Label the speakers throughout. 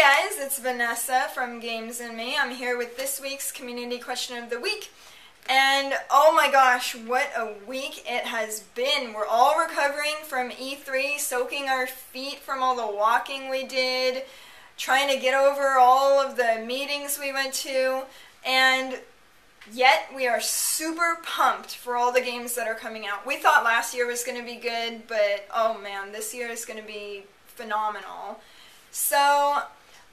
Speaker 1: guys, it's Vanessa from Games and Me. I'm here with this week's Community Question of the Week. And oh my gosh, what a week it has been. We're all recovering from E3, soaking our feet from all the walking we did, trying to get over all of the meetings we went to, and yet we are super pumped for all the games that are coming out. We thought last year was going to be good, but oh man, this year is going to be phenomenal. So,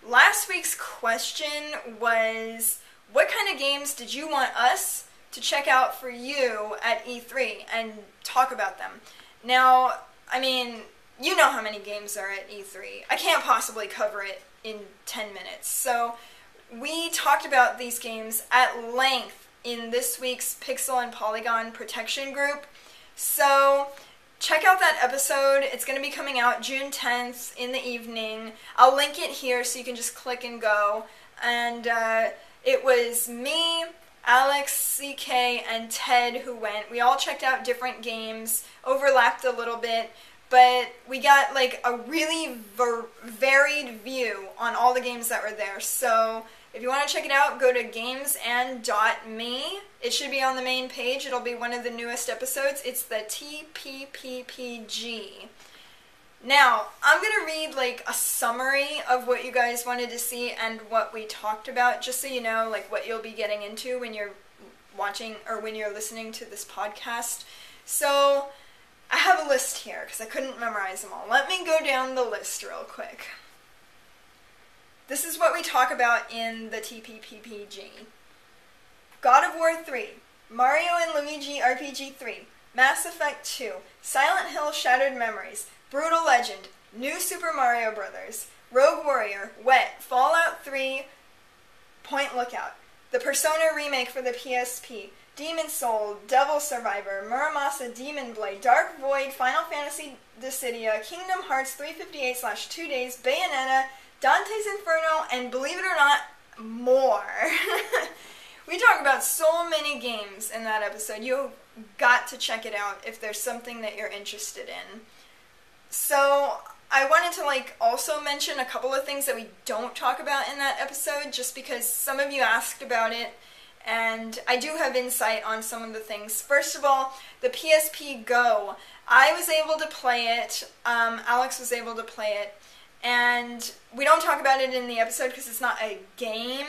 Speaker 1: last week's question was, what kind of games did you want us to check out for you at E3 and talk about them? Now, I mean, you know how many games are at E3. I can't possibly cover it in 10 minutes. So, we talked about these games at length in this week's Pixel and Polygon Protection group. So, check out that episode. It's going to be coming out June 10th in the evening. I'll link it here so you can just click and go. And it was me, Alex, CK, and Ted who went. We all checked out different games, overlapped a little bit, but we got like a really varied view on all the games that were there. So if you want to check it out, go to gamesand.me. It should be on the main page. It'll be one of the newest episodes. It's the TPPPG. Now, I'm going to read like a summary of what you guys wanted to see and what we talked about, just so you know like what you'll be getting into when you're watching or when you're listening to this podcast. So, I have a list here because I couldn't memorize them all. Let me go down the list real quick. This is what we talk about in the TPPPG. God of War 3, Mario and Luigi RPG 3, Mass Effect 2, Silent Hill Shattered Memories, Brutal Legend, New Super Mario Bros., Rogue Warrior, Wet, Fallout 3, Point Lookout, the Persona remake for the PSP, Demon's Soul, Devil Survivor, Muramasa Demon Blade, Dark Void, Final Fantasy Dissidia, Kingdom Hearts 358/2 Days, Bayonetta, Dante's Inferno, and believe it or not, more. We talk about so many games in that episode. You've got to check it out if there's something that you're interested in. So, I wanted to also mention a couple of things that we don't talk about in that episode, just because some of you asked about it, and I do have insight on some of the things. First of all, the PSP Go. I was able to play it, Alex was able to play it, and we don't talk about it in the episode because it's not a game,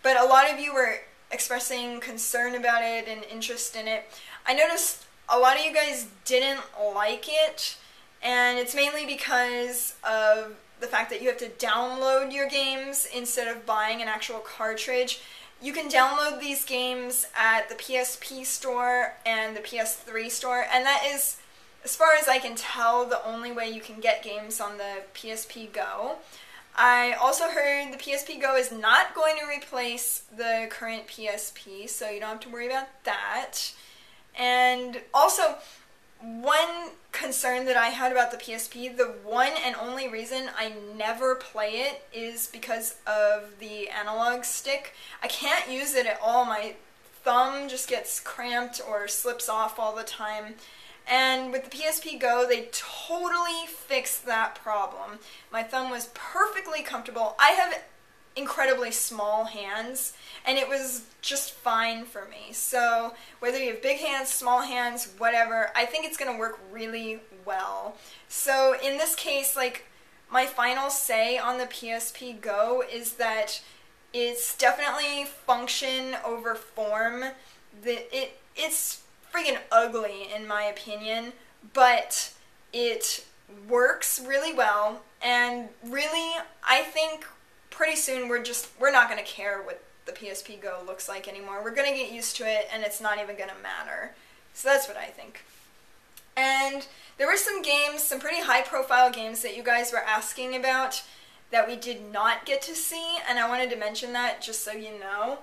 Speaker 1: but a lot of you were expressing concern about it and interest in it. I noticed a lot of you guys didn't like it, and it's mainly because of the fact that you have to download your games instead of buying an actual cartridge. You can download these games at the PSP store and the PS3 store, and that is, as far as I can tell, the only way you can get games on the PSP Go. I also heard the PSP Go is not going to replace the current PSP, so you don't have to worry about that. And also, one concern that I had about the PSP, the one and only reason I never play it is because of the analog stick. I can't use it at all. My thumb just gets cramped or slips off all the time. And with the PSP Go, they totally fixed that problem. My thumb was perfectly comfortable. I have incredibly small hands, and it was just fine for me. So whether you have big hands, small hands, whatever, I think it's going to work really well. So in this case, my final say on the PSP Go is that it's definitely function over form. It's freaking ugly in my opinion, but it works really well, and really I think pretty soon we're not going to care what the PSP Go looks like anymore. We're going to get used to it, and it's not even going to matter. So that's what I think. And there were some games, some pretty high-profile games that you guys were asking about that we did not get to see, and I wanted to mention that just so you know.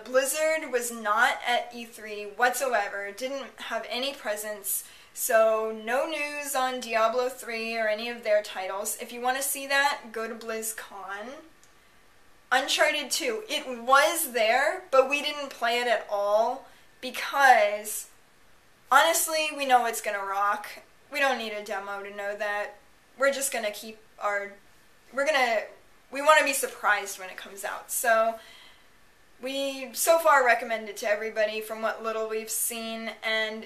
Speaker 1: Blizzard was not at E3 whatsoever, didn't have any presence, so no news on Diablo 3 or any of their titles. If you want to see that, go to BlizzCon. Uncharted 2, it was there, but we didn't play it at all because, honestly, we know it's gonna rock. We don't need a demo to know that. We're just gonna keep our... we want to be surprised when it comes out. So we so far recommend it to everybody from what little we've seen, and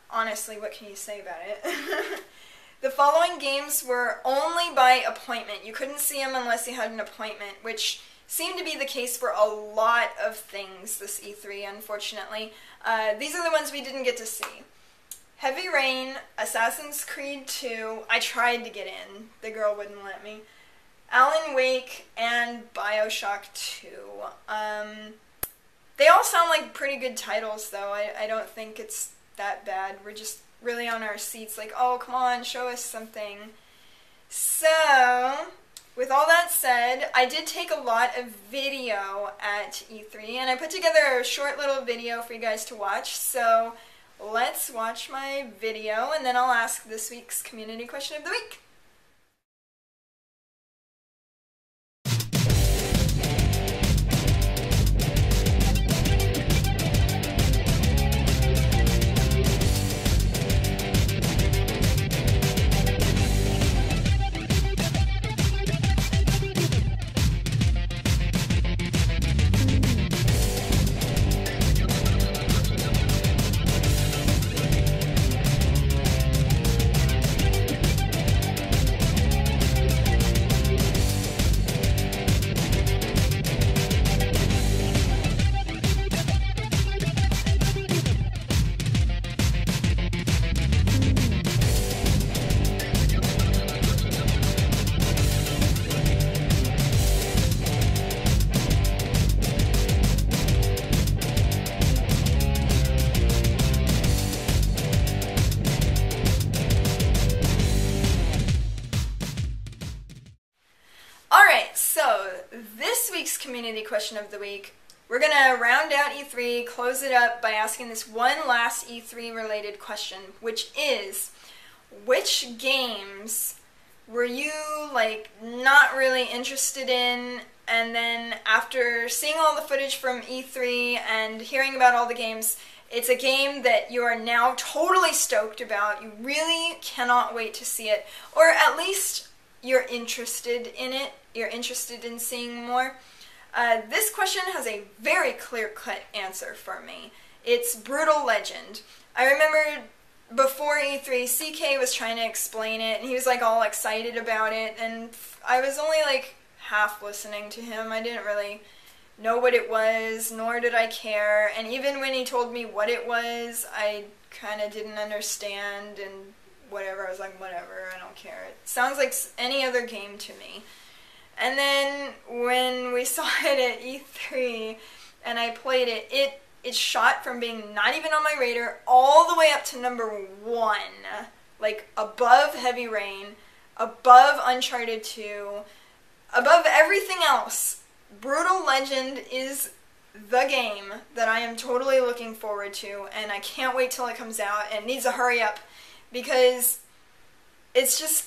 Speaker 1: honestly, what can you say about it? The following games were only by appointment. You couldn't see them unless you had an appointment, which seemed to be the case for a lot of things this E3, unfortunately. These are the ones we didn't get to see. Heavy Rain, Assassin's Creed 2, I tried to get in, the girl wouldn't let me. Alan Wake, and BioShock 2. They all sound like pretty good titles, though. I don't think it's that bad. We're just really on our seats like, oh, come on, show us something. So, with all that said, I did take a lot of video at E3, and I put together a short little video for you guys to watch, so let's watch my video, and then I'll ask this week's community question of the week. This week's community question of the week, we're going to round out E3, close it up by asking this one last E3 related question, which is, which games were you like not really interested in, and then after seeing all the footage from E3 and hearing about all the games, it's a game that you are now totally stoked about, you really cannot wait to see it, or at least you're interested in it, you're interested in seeing more. This question has a very clear-cut answer for me. It's Brutal Legend. I remember before E3, CK was trying to explain it, and he was like all excited about it, and I was only like half listening to him. I didn't really know what it was, nor did I care, and even when he told me what it was, I kind of didn't understand, and whatever, I was like, whatever, I don't care. It sounds like any other game to me. And then when we saw it at E3 and I played it, it shot from being not even on my radar all the way up to #1. Like above Heavy Rain, above Uncharted 2, above everything else. Brutal Legend is the game that I am totally looking forward to, and I can't wait till it comes out, and it needs to hurry up because it's just,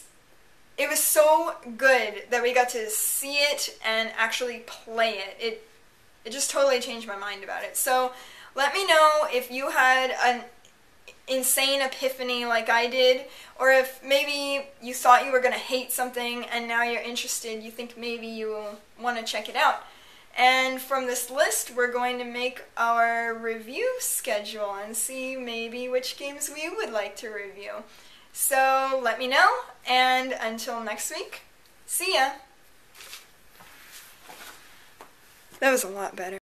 Speaker 1: it was so good that we got to see it and actually play it. It just totally changed my mind about it. So let me know if you had an insane epiphany like I did, or if maybe you thought you were going to hate something and now you're interested, you think maybe you will want to check it out. And from this list, we're going to make our review schedule and see maybe which games we would like to review. So let me know, and until next week, see ya! That was a lot better.